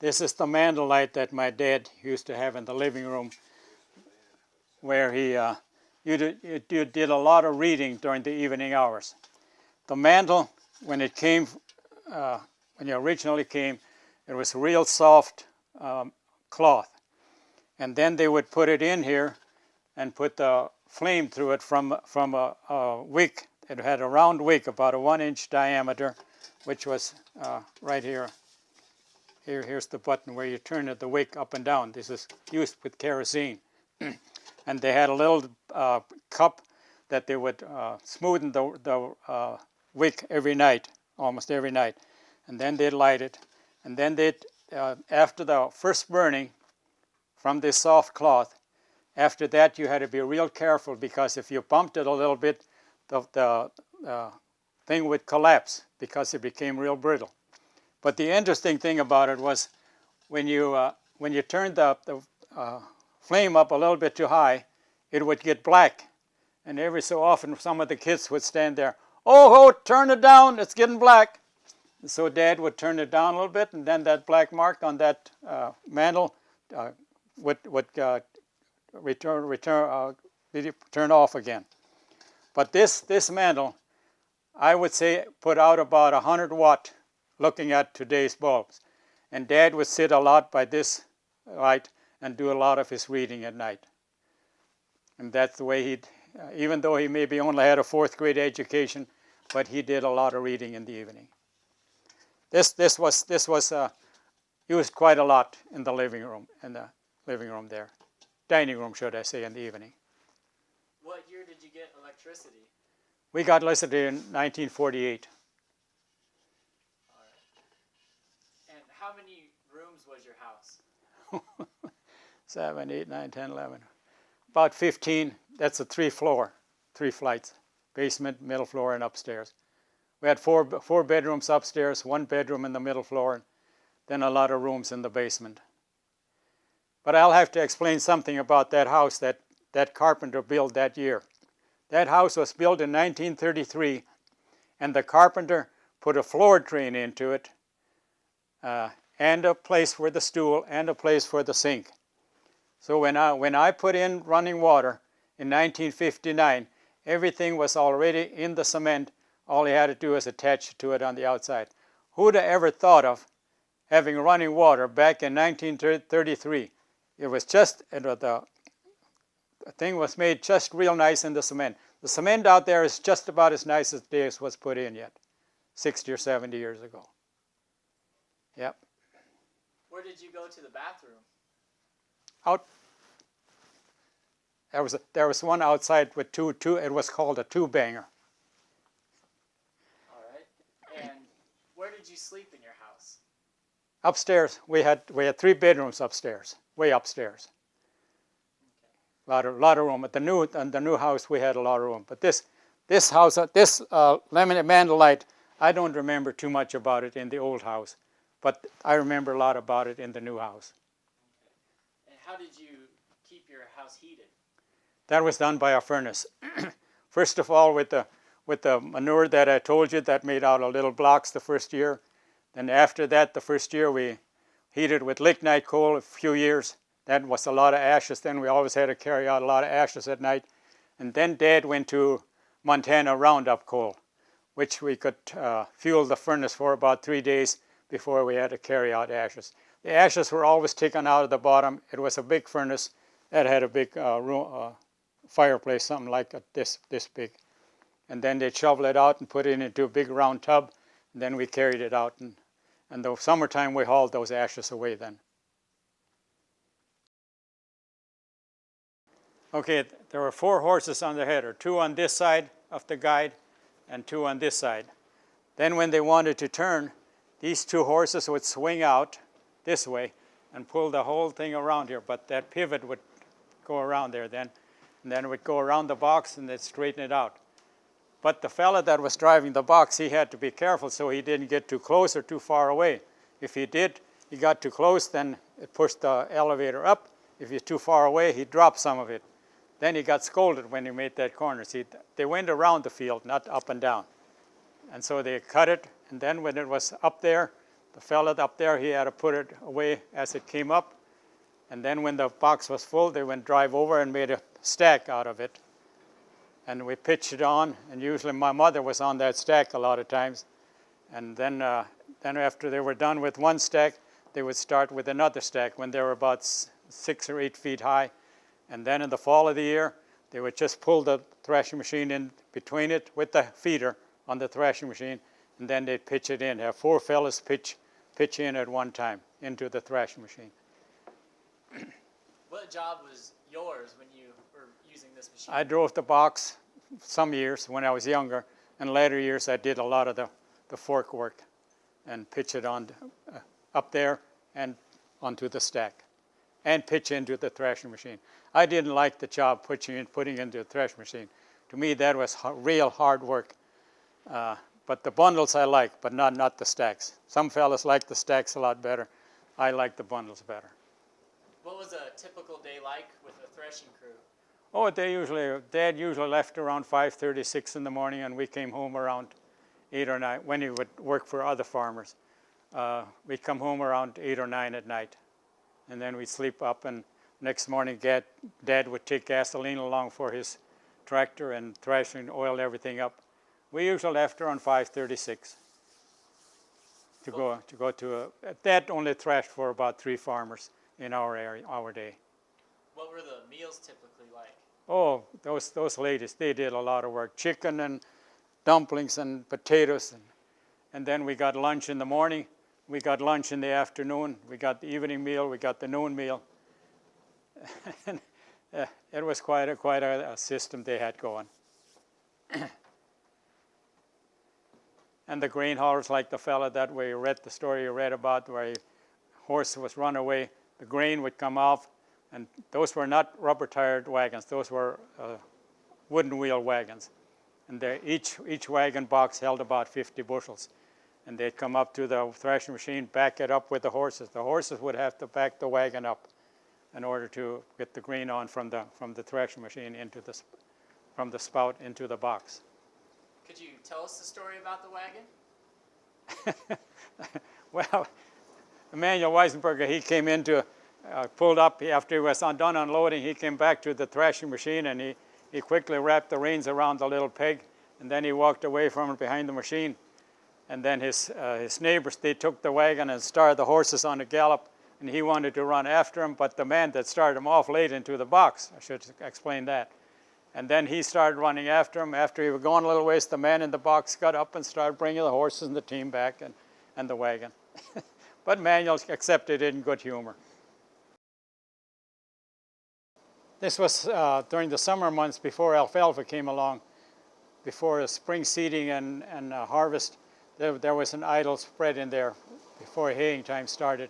This is the mantle light that my dad used to have in the living room, where you did a lot of reading during the evening hours. The mantle, when it came, when it originally came, it was real soft cloth. And then they would put it in here and put the flame through it from a wick. It had a round wick, about a 1-inch diameter, which was right here. Here's the button where you turn the wick up and down. This is used with kerosene. And they had a little cup that they would smoothen the wick every night, almost every night. And then they'd light it. And then they'd, after the first burning from this soft cloth, after that you had to be real careful, because if you bumped it a little bit, the thing would collapse because it became real brittle. But the interesting thing about it was when you turned the flame up a little bit too high, it would get black. And every so often some of the kids would stand there, oh, turn it down, it's getting black. And so Dad would turn it down a little bit, and then that black mark on that mantle would turn off again. But this mantle, I would say, put out about 100 watt looking at today's bulbs. And Dad would sit a lot by this light and do a lot of his reading at night. And that's the way he'd, even though he maybe only had a 4th grade education, but he did a lot of reading in the evening. This was used quite a lot in the living room there. Dining room, should I say, in the evening. What year did you get electricity? We got electricity in 1948. All right. And how many rooms was your house? 7, 8, 9, 10, 11. About 15. That's a 3 flights. Basement, middle floor, and upstairs. We had four bedrooms upstairs, 1 bedroom in the middle floor, and then a lot of rooms in the basement. But I'll have to explain something about that house that carpenter built that year. That house was built in 1933, and the carpenter put a floor drain into it, and a place for the stool, and a place for the sink. So when I put in running water in 1959, everything was already in the cement. All he had to do was attach it to it on the outside. Who'd have ever thought of having running water back in 1933? It was just, the thing was made just real nice in the cement. The cement out there is just about as nice as this was put in yet, 60 or 70 years ago. Yep. Where did you go to the bathroom? Out. There was one outside with two. It was called a 2-banger. All right. And where did you sleep in your house? Upstairs. We had 3 bedrooms upstairs, way upstairs. Okay. Lot of room. At the new house, we had a lot of room. But this house, this laminate mantle light, I don't remember too much about it in the old house, but I remember a lot about it in the new house. Okay. And how did you keep your house heated? That was done by a furnace. First of all, with the manure that I told you, that made out of little blocks the first year. Then after that, the first year, we heated with lignite coal a few years. That was a lot of ashes. Then we always had to carry out a lot of ashes at night. And then Dad went to Montana Roundup coal, which we could fuel the furnace for about 3 days before we had to carry out ashes. The ashes were always taken out of the bottom. It was a big furnace that had a big fireplace, something like this big. And then they'd shovel it out and put it into a big round tub. And then we carried it out. And the summertime, we hauled those ashes away then. Okay, there were 4 horses on the header, 2 on this side of the guide and 2 on this side. Then when they wanted to turn, these 2 horses would swing out this way and pull the whole thing around here, but that pivot would go around there then, and then it would go around the box and they'd straighten it out. But the fella that was driving the box, he had to be careful so he didn't get too close or too far away. If he got too close, then it pushed the elevator up. If you're too far away, he dropped some of it. Then he got scolded when he made that corner. See, they went around the field, not up and down. And so they cut it, and then when it was up there, the fella up there, he had to put it away as it came up. And then when the box was full, they went drive over and made a stack out of it. And we pitched it on, and usually my mother was on that stack a lot of times. And then after they were done with one stack, they would start with another stack when they were about 6 or 8 feet high. And then in the fall of the year, they would just pull the threshing machine in between it with the feeder on the threshing machine, and then they'd pitch it in. Have 4 fellas pitch in at one time into the threshing machine. What job was yours when you were using this machine? I drove the box some years when I was younger, and later years I did a lot of the fork work and pitch it on up there and onto the stack and pitch into the threshing machine. I didn't like the job putting into the threshing machine. To me, that was real hard work. But the bundles I like, but not the stacks. Some fellas like the stacks a lot better. I like the bundles better. What was a typical day like with a threshing crew? Oh, Dad usually left around 5:30, 6 in the morning, and we came home around 8 or 9, when he would work for other farmers. We'd come home around 8 or 9 at night, and then we'd sleep up, and next morning Dad would take gasoline along for his tractor and thresh and oil everything up. We usually left around 5:36 to go to Dad only thrashed for about 3 farmers in our area, our day. What were the meals typically like? Oh, those ladies, they did a lot of work. Chicken and dumplings and potatoes. And then we got lunch in the morning. We got lunch in the afternoon. We got the evening meal. We got the noon meal. And, it was quite a system they had going. And the grain haulers, like the fella that we read the story you read about, where a horse was run away, the grain would come off, and those were not rubber-tired wagons. Those were wooden wheel wagons. And each wagon box held about 50 bushels. And they'd come up to the threshing machine, back it up with the horses. The horses would have to back the wagon up in order to get the grain on from the threshing machine from the spout into the box. Could you tell us the story about the wagon? Well, Emanuel Weisenberger, he came pulled up after he was done unloading. He came back to the threshing machine, and he quickly wrapped the reins around the little peg, and then he walked away from it behind the machine. And then his neighbors, they took the wagon and started the horses on a gallop, and he wanted to run after him, but the man that started him off laid into the box. I should explain that. And then he started running after him. After he was gone a little ways, the man in the box got up and started bringing the horses and the team back and the wagon. But Manuel accepted it in good humor. This was during the summer months before alfalfa came along. Before the spring seeding and harvest, there was an idle spread in there before haying time started.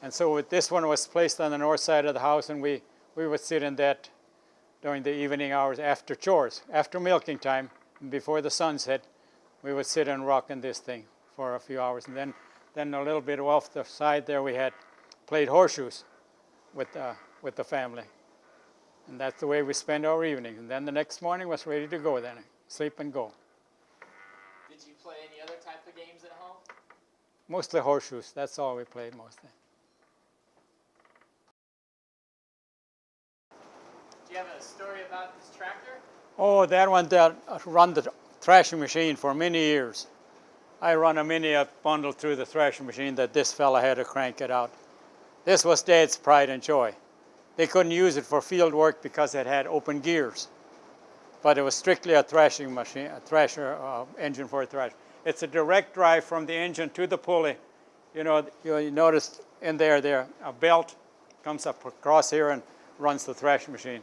And so this one was placed on the north side of the house, and we would sit in that during the evening hours after chores. After milking time, before the sun set, we would sit and rock in this thing for a few hours. And then a little bit off the side there, we had played horseshoes with the family. And that's the way we spent our evenings. And then the next morning was ready to go then, sleep and go. Did you play any other type of games at home? Mostly horseshoes. That's all we played mostly. Do you have a story about this tractor? Oh, that one that run the threshing machine for many years. I run a bundle through the threshing machine that this fella had to crank it out. This was Dad's pride and joy. They couldn't use it for field work because it had open gears. But it was strictly a threshing machine, a thresher engine for a thresher. It's a direct drive from the engine to the pulley. You know, you notice in there a belt comes up across here and runs the threshing machine.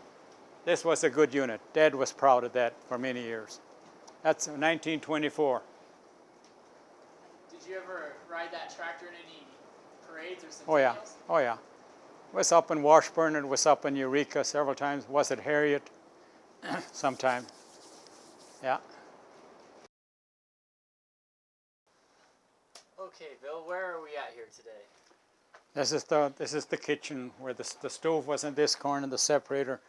This was a good unit. Dad was proud of that for many years. That's 1924. Did you ever ride that tractor in any parades or centennials? Oh yeah, oh yeah. It was up in Washburn, it was up in Eureka several times. Was it Harriet? Sometime. Yeah. Okay, Bill, where are we at here today? This is the kitchen where the stove was in this corner, the separator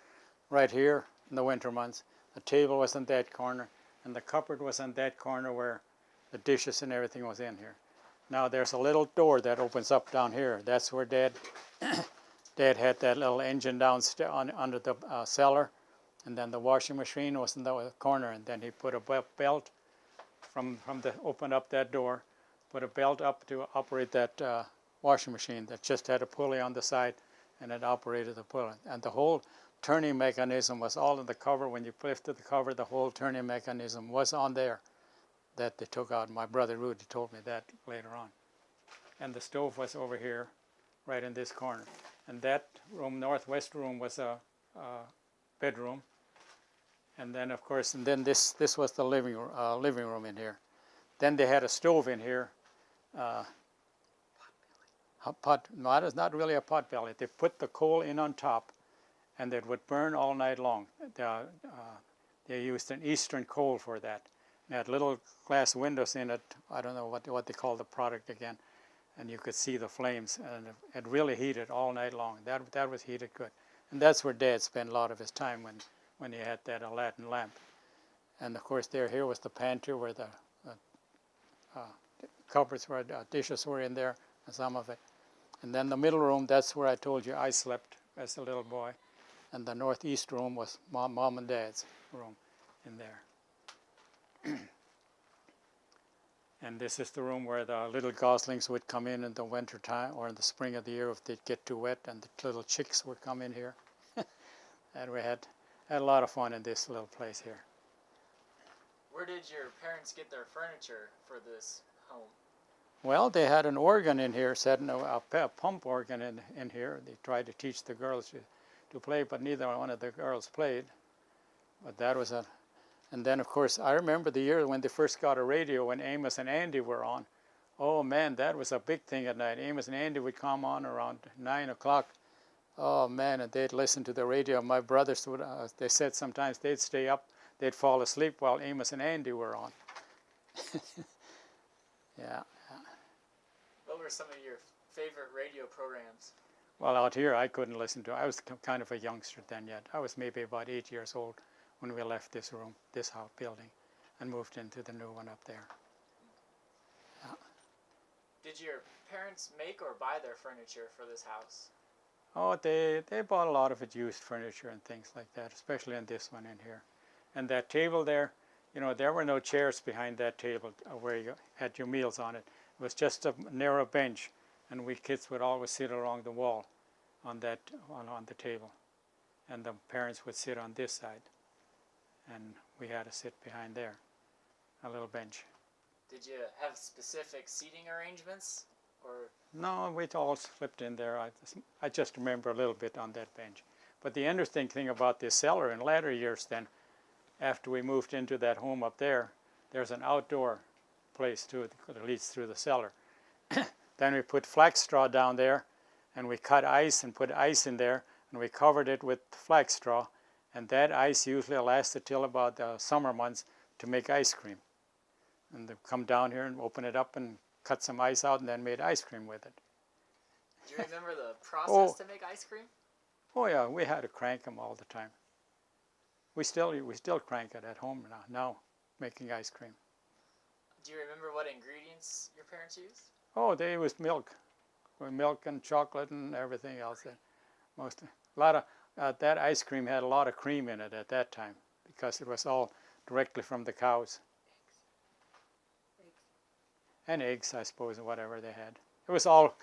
right here in the winter months. The table was in that corner, and the cupboard was in that corner where the dishes and everything was in here. Now there's a little door that opens up down here. That's where Dad had that little engine downstairs under the cellar, and then the washing machine was in the corner, and then he put a belt opened up that door, put a belt up to operate that washing machine that just had a pulley on the side, and it operated the pulley. And the whole turning mechanism was all in the cover. When you lifted the cover, the whole turning mechanism was on there that they took out. My brother Rudy told me that later on. And the stove was over here, right in this corner. And that room, northwest room, was a bedroom. And then, of course, this was the living room in here. Then they had a stove in here. No, it's not really a pot belly. They put the coal in on top, and it would burn all night long. They used an eastern coal for that. It had little glass windows in it. I don't know what they call the product again. And you could see the flames, and it really heated all night long. That was heated good. And that's where Dad spent a lot of his time when he had that Aladdin lamp. And of course here was the pantry where the cupboards where dishes were in there, and some of it. And then the middle room, that's where I told you I slept as a little boy. And the northeast room was Mom and Dad's room in there. And this is the room where the little goslings would come in the winter time or in the spring of the year if they'd get too wet, and the little chicks would come in here. And we had a lot of fun in this little place here. Where did your parents get their furniture for this home? Well, they had an organ in here, a pump organ in here. They tried to teach the girls to play, but neither one of the girls played. But that was and then, of course, I remember the year when they first got a radio when Amos and Andy were on. Oh, man, that was a big thing at night. Amos and Andy would come on around 9 o'clock. Oh, man, and they'd listen to the radio. My brothers would, they said sometimes they'd stay up, they'd fall asleep while Amos and Andy were on. Yeah. What were some of your favorite radio programs? Well, out here, I couldn't listen to it. I was kind of a youngster then yet. I was maybe about 8 years old when we left this room, this house building, and moved into the new one up there. Yeah. Did your parents make or buy their furniture for this house? Oh, they bought a lot of it used furniture and things like that, especially in this one in here. And that table there, you know, there were no chairs behind that table where you had your meals on it. It was just a narrow bench, and we kids would always sit along the wall on the table. And the parents would sit on this side, and we had to sit behind there, a little bench. Did you have specific seating arrangements, or? No, we all slipped in there. I just remember a little bit on that bench. But the interesting thing about this cellar in latter years then, after we moved into that home up there, there's an outdoor place too that leads through the cellar. Then we put flax straw down there, and we cut ice and put ice in there, and we covered it with flax straw, and that ice usually lasted till about the summer months to make ice cream. And they come down here and open it up and cut some ice out and then made ice cream with it. Do you remember the process to make ice cream? Oh yeah, we had to crank them all the time. We still crank it at home now making ice cream. Do you remember what ingredients your parents used? Oh, they used milk. Milk and chocolate and everything else. That ice cream had a lot of cream in it at that time because it was all directly from the cows. And eggs, I suppose, and whatever they had. It was all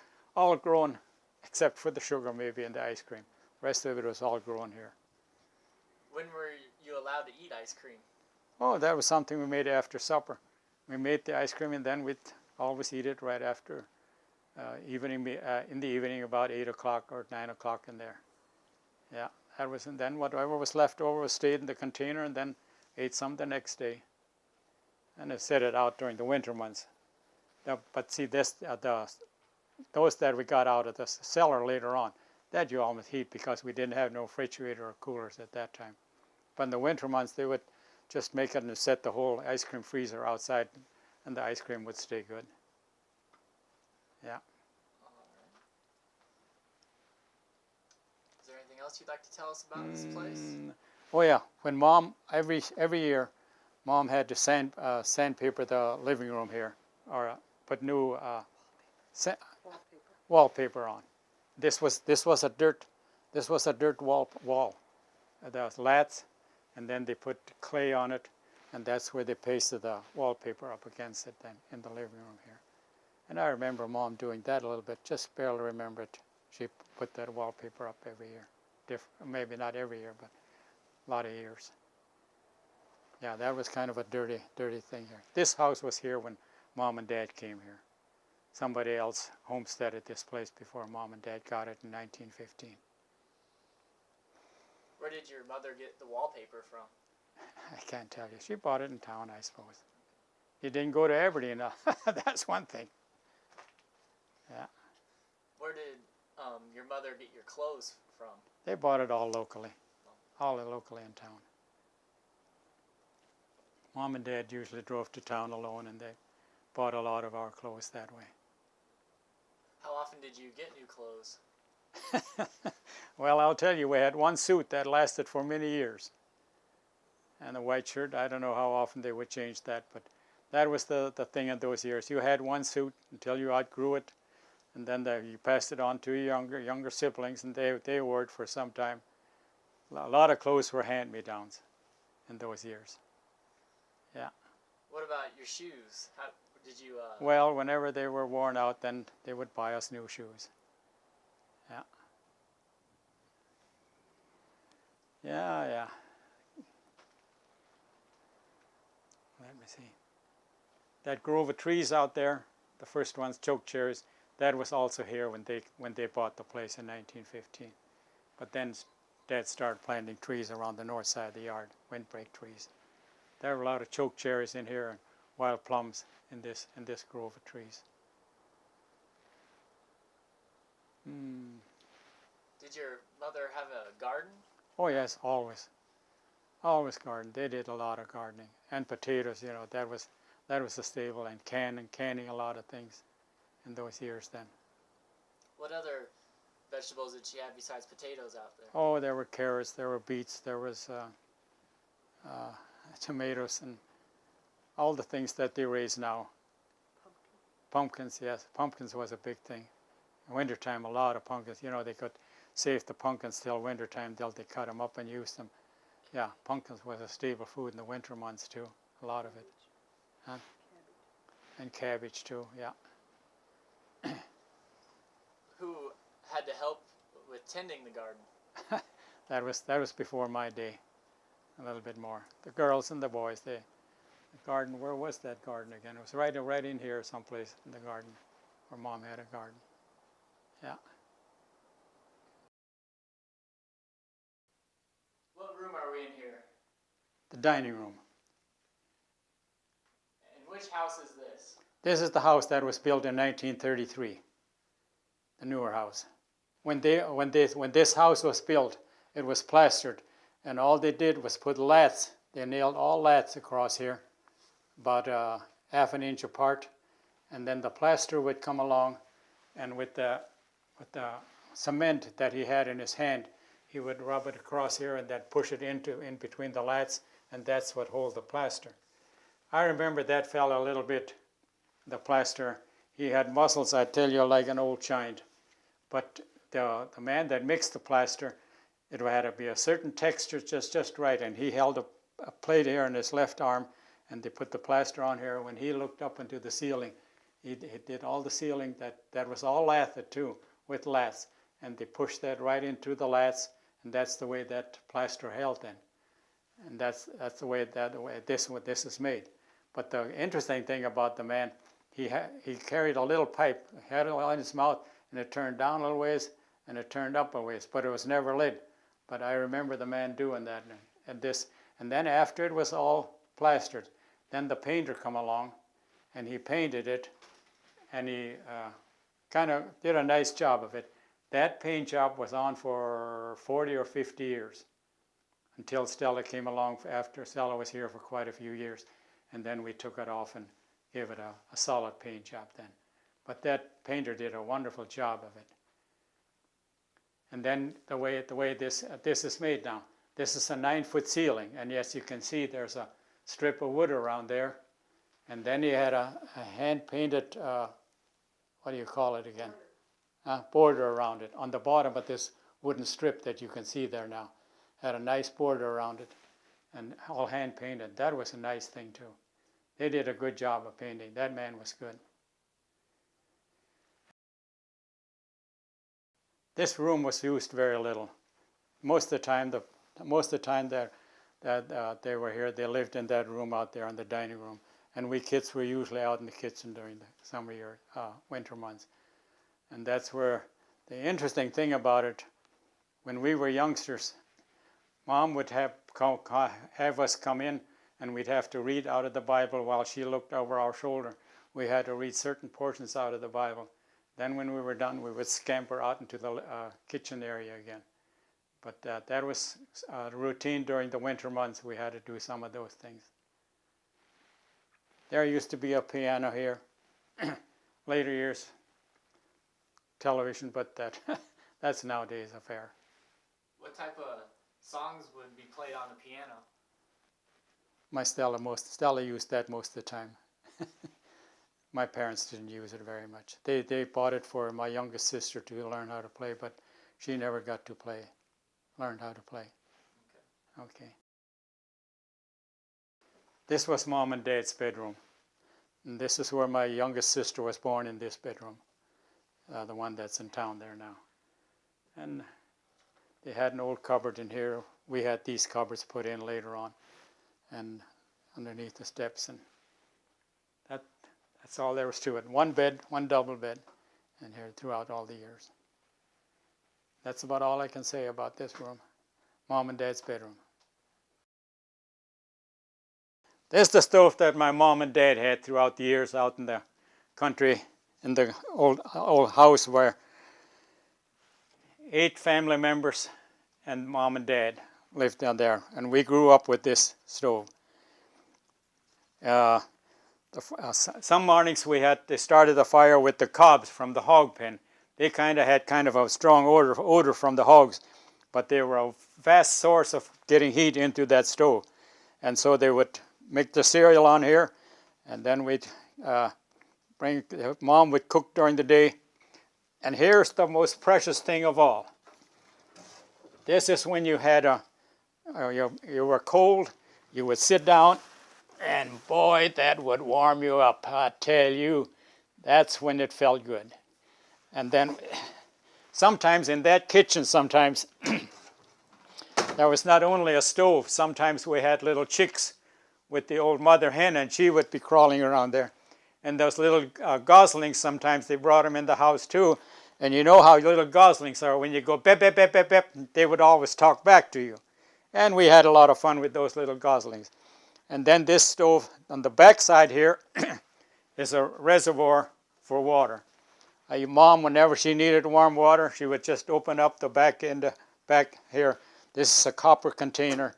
grown, except for the sugar maybe in the ice cream. The rest of it was all grown here. When were you allowed to eat ice cream? Oh, that was something we made after supper. We made the ice cream, and then we'd always eat it right after in the evening about 8 o'clock or 9 o'clock in there. Yeah, that was, and then whatever was left over was stayed in the container, and then ate some the next day. And I set it out during the winter months. But see, those that we got out of the cellar later on, that you almost heat because we didn't have no refrigerator or coolers at that time. But in the winter months, they would just make it and set the whole ice cream freezer outside, and the ice cream would stay good. Yeah. All right. Is there anything else you'd like to tell us about this place? Oh yeah, when Mom every year, Mom had to sandpaper the living room here, or put new wallpaper on. This was a dirt wall. There was laths, and then they put clay on it, and that's where they pasted the wallpaper up against it then in the living room here. And I remember Mom doing that a little bit, just barely remember it. She put that wallpaper up every year. Maybe not every year, but a lot of years. Yeah, that was kind of a dirty thing here. This house was here when Mom and Dad came here. Somebody else homesteaded this place before Mom and Dad got it in 1915. Where did your mother get the wallpaper from? I can't tell you. She bought it in town, I suppose. You didn't go to Aberdeen. That's one thing. Yeah. Where did your mother get your clothes from? They bought it all locally. All locally in town. Mom and Dad usually drove to town alone, and they bought a lot of our clothes that way. How often did you get new clothes? Well, I'll tell you, we had one suit that lasted for many years. And the white shirt, I don't know how often they would change that, but that was the thing in those years. You had one suit until you outgrew it, and then you passed it on to your younger siblings, and they wore it for some time. A lot of clothes were hand-me-downs in those years. Yeah. What about your shoes? How did you? Well, whenever they were worn out, then they would buy us new shoes. Yeah. Yeah. Let me see. That grove of trees out there, the first ones, choke cherries, that was also here when they bought the place in 1915. But then Dad started planting trees around the north side of the yard, windbreak trees. There were a lot of choke cherries in here and wild plums in this grove of trees. Did your mother have a garden? Oh yes, always. Always garden. They did a lot of gardening. And potatoes, that was the staple, and canning a lot of things in those years then. What other vegetables did she have besides potatoes out there? Oh, there were carrots, there were beets, there was tomatoes, and all the things that they raise now. Pumpkins, yes. Pumpkins was a big thing. In wintertime, a lot of pumpkins. They could save the pumpkins till wintertime. They cut them up and use them. Yeah, pumpkins was a staple food in the winter months too. A lot of it. Huh? And cabbage too, yeah. Who had to help with tending the garden? That was before my day. A little bit more. The girls and the boys, the garden, where was that garden again? It was right in here someplace in the garden where Mom had a garden. Yeah. What room are we in here? The dining room. And which house is this? This is the house that was built in 1933. The newer house. When this house was built, it was plastered, and all they did was put laths. They nailed all laths across here, about half an inch apart, and then the plaster would come along, and with the cement that he had in his hand, he would rub it across here and then push it in between the laths, and that's what holds the plaster. I remember that fella a little bit, the plaster. He had muscles, I tell you, like an old giant. But the man that mixed the plaster, it had to be a certain texture just right, and he held a plate here in his left arm, and they put the plaster on here. When he looked up into the ceiling, he did all the ceiling, that was all lathed too, with laths, and they pushed that right into the laths, and that's the way that plaster held then. And that's the way this is made. But the interesting thing about the man, he carried a little pipe, had it in his mouth, and it turned down a little ways, and it turned up a ways, but it was never lit. But I remember the man doing that, and then after it was all plastered, then the painter come along, and he painted it, and he kind of did a nice job of it. That paint job was on for 40 or 50 years, until Stella came along. After Stella was here for quite a few years, and then we took it off and gave it a solid paint job then. But that painter did a wonderful job of it. And then the way this is made now, this is a 9-foot ceiling, and yes, you can see there's a strip of wood around there, and then he had a hand-painted what do you call it again? Border around it on the bottom of this wooden strip that you can see there now. Had a nice border around it and all hand painted. That was a nice thing too. They did a good job of painting. That man was good. This room was used very little. Most of the time, that they were here, they lived in that room out there in the dining room, and we kids were usually out in the kitchen during the summer year, winter months. And that's where the interesting thing about it, when we were youngsters, Mom would have us come in, and we'd have to read out of the Bible while she looked over our shoulder. We had to read certain portions out of the Bible. Then when we were done, we would scamper out into the kitchen area again. But that was the routine during the winter months. We had to do some of those things. There used to be a piano here. Later years, television, but that's nowadays affair. What type of songs would be played on the piano? My Stella used that most of the time. My parents didn't use it very much. They bought it for my youngest sister to learn how to play, but she never got to learn how to play. Okay. This was Mom and Dad's bedroom. And this is where my youngest sister was born, in this bedroom. The one that's in town there now. And they had an old cupboard in here. We had these cupboards put in later on, and underneath the steps, and that's all there was to it. One bed, one double bed, and here throughout all the years. That's about all I can say about this room, Mom and Dad's bedroom. There's the stove that my mom and dad had throughout the years out in the country, in the old house where 8 family members and Mom and Dad lived down there, and we grew up with this stove. Some mornings they started the fire with the cobs from the hog pen. They had a strong odor from the hogs, but they were a vast source of getting heat into that stove. And so they would make the cereal on here, and then Mom would cook during the day. And here's the most precious thing of all. This is when you you were cold, you would sit down, and boy, that would warm you up. I tell you, that's when it felt good. And then sometimes in that kitchen, there was not only a stove, sometimes we had little chicks with the old mother hen, and she would be crawling around there. And those little goslings, sometimes they brought them in the house too. And you know how little goslings are. When you go bep, bep, bep, bep, bep, they would always talk back to you. And we had a lot of fun with those little goslings. And then this stove on the back side here is a reservoir for water. Mom, whenever she needed warm water, she would just open up the back here. This is a copper container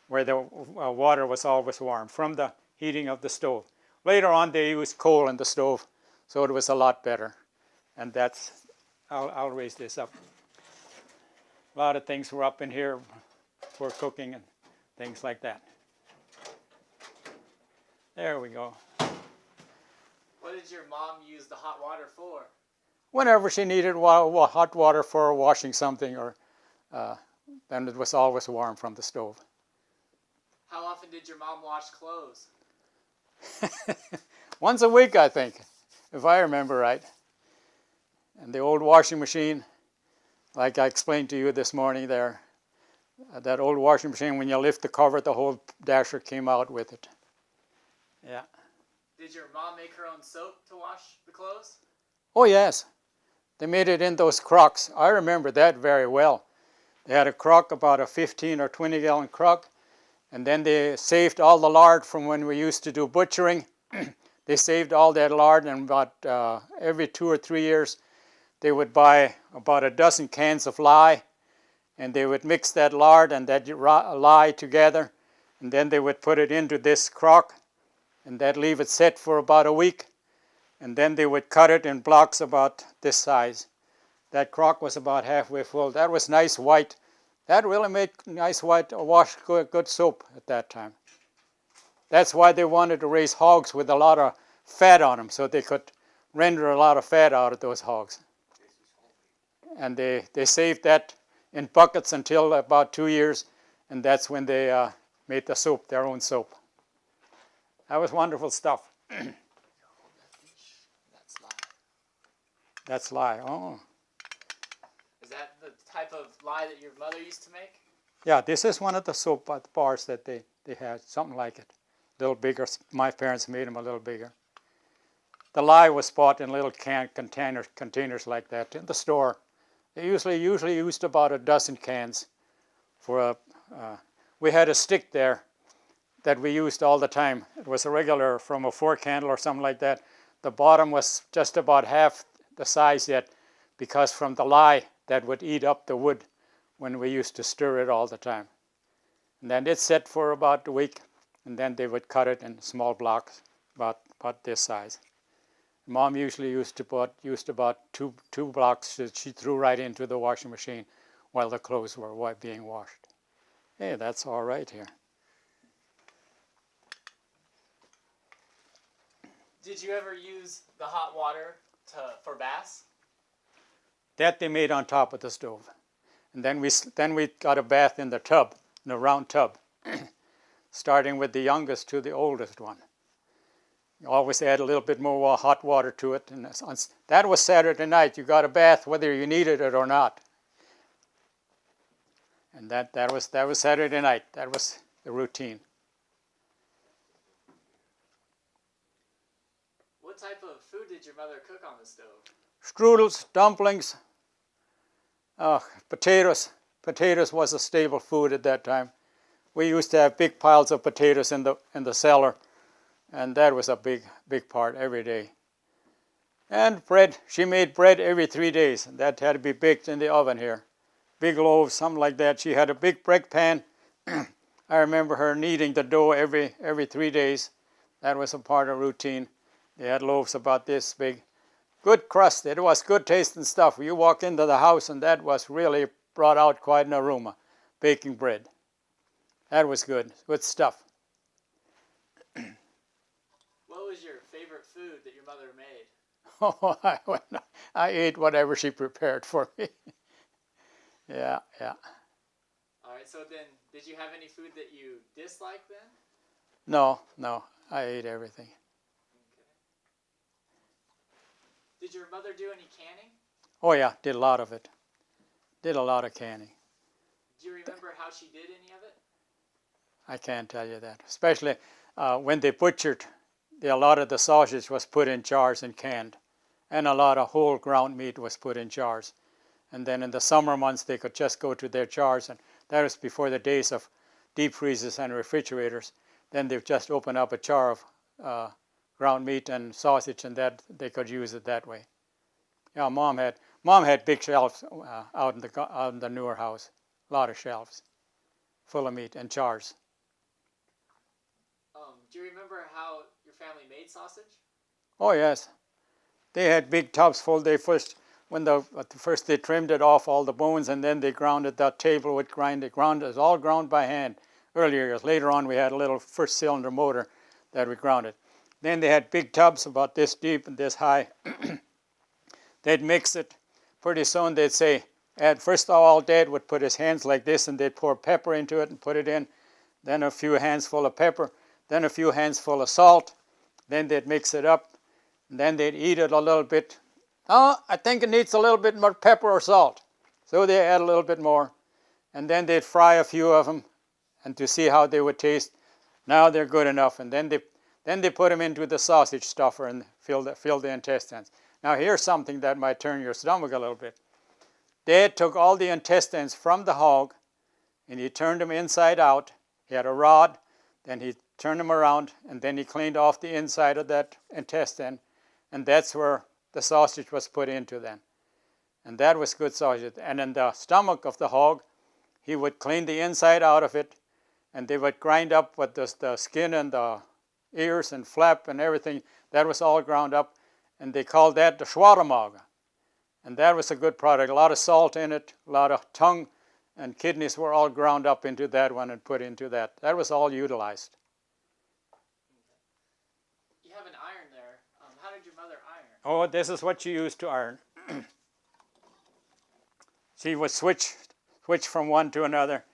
where the water was always warm from the heating of the stove. Later on, they used coal in the stove, so it was a lot better. And I'll raise this up. A lot of things were up in here for cooking and things like that. There we go. What did your mom use the hot water for? Whenever she needed hot water for washing something, or then it was always warm from the stove. How often did your mom wash clothes? Once a week, I think, if I remember right. And the old washing machine, like I explained to you this morning there, that old washing machine, when you lift the cover, the whole dasher came out with it. Yeah. Did your mom make her own soap to wash the clothes? Oh, yes. They made it in those crocks. I remember that very well. They had a crock, about a 15 or 20 gallon crock, and then they saved all the lard from when we used to do butchering. They saved all that lard, and about every 2 or 3 years, they would buy about a dozen cans of lye, and they would mix that lard and that lye together, and then they would put it into this crock, and they'd leave it set for about a week, and then they would cut it in blocks about this size. That crock was about halfway full. That was nice white. That really made nice white good soap at that time. That's why they wanted to raise hogs with a lot of fat on them, so they could render a lot of fat out of those hogs. And they saved that in buckets until about 2 years, and that's when they made the soap, their own soap. That was wonderful stuff. That's lye. That's lye. Oh. Is that the type of lye that your mother used to make? Yeah, this is one of the soap bars that they had, something like it. A little bigger. My parents made them a little bigger. The lye was bought in little containers like that in the store. They usually used about a dozen cans for we had a stick there that we used all the time. It was a regular from a 4-candle or something like that. The bottom was just about half the size yet, because from the lye that would eat up the wood when we used to stir it all the time. And then it set for about a week, and then they would cut it in small blocks about this size. Mom usually used about two blocks that she threw right into the washing machine while the clothes were being washed. Hey, that's all right here. Did you ever use the hot water for baths? That they made on top of the stove. And then we got a bath in the tub, in a round tub, starting with the youngest to the oldest one. You always add a little bit more hot water to it. And that was Saturday night. You got a bath whether you needed it or not. And that was Saturday night. That was the routine. What type of food did your mother cook on the stove? Strudels, dumplings, potatoes. Potatoes was a staple food at that time. We used to have big piles of potatoes in the cellar. And that was a big part every day. And bread. She made bread every 3 days. And that had to be baked in the oven here. Big loaves, something like that. She had a big bread pan. I remember her kneading the dough every 3 days. That was a part of routine. They had loaves about this big. Good crust. It was good tasting stuff. You walk into the house and that was really brought out quite an aroma. Baking bread. That was good. Good stuff. What was your favorite food that your mother made? Oh, I ate whatever she prepared for me. Yeah. All right, so then did you have any food that you disliked then? No, I ate everything. Okay. Did your mother do any canning? Oh yeah, did a lot of it. Did a lot of canning. Do you remember how she did any of it? I can't tell you that. Especially when they butchered, a lot of the sausage was put in jars and canned. And a lot of whole ground meat was put in jars. And then in the summer months, they could just go to their jars. And that was before the days of deep freezers and refrigerators. Then they've just opened up a jar of ground meat and sausage, and that they could use it that way. Yeah, Mom had big shelves out in the newer house. A lot of shelves full of meat and jars. Do you remember how your family made sausage? Oh yes, they had big tubs full. First they trimmed it off all the bones, and then they ground it. That table would grind it. It was all ground by hand. Earlier years. Later on, we had a little first cylinder motor that we ground it. Then they had big tubs about this deep and this high. They'd mix it. Pretty soon they'd say, first of all, Dad would put his hands like this, and they'd pour pepper into it and put it in. Then a few hands full of pepper. Then a few hands full of salt. Then they'd mix it up. And then they'd eat it a little bit. Oh, I think it needs a little bit more pepper or salt. So they add a little bit more. And then they'd fry a few of them and to see how they would taste. Now they're good enough. And then they put them into the sausage stuffer and fill the intestines. Now here's something that might turn your stomach a little bit. Dad took all the intestines from the hog and he turned them inside out. He had a rod. Then he turned them around, and then he cleaned off the inside of that intestine, and that's where the sausage was put into then. And that was good sausage. And in the stomach of the hog, he would clean the inside out of it, and they would grind up with the skin and the ears and flap and everything. That was all ground up, and they called that the schwaramog. And that was a good product. A lot of salt in it, a lot of tongue, and kidneys were all ground up into that one and put into that. That was all utilized. You have an iron there. How did your mother iron? Oh, this is what she used to iron. She would switch from one to another.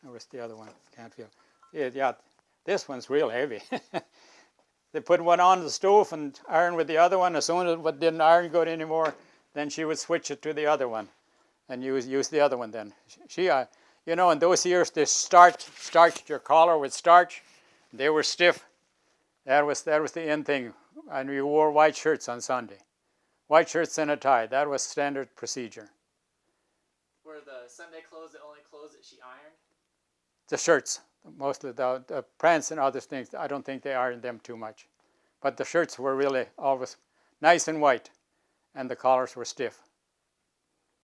Where's the other one? Can't feel. Yeah, this one's real heavy. They put one on the stove and iron with the other one. As soon as it didn't iron good anymore, then she would switch it to the other one and use the other one then. She you know, in those years, they starched your collar with starch. They were stiff. That was the end thing. And we wore white shirts on Sunday. White shirts and a tie. That was standard procedure. Were the Sunday clothes the only clothes that she ironed? The shirts, mostly the pants and other things, I don't think they ironed them too much. But the shirts were really always nice and white, and the collars were stiff.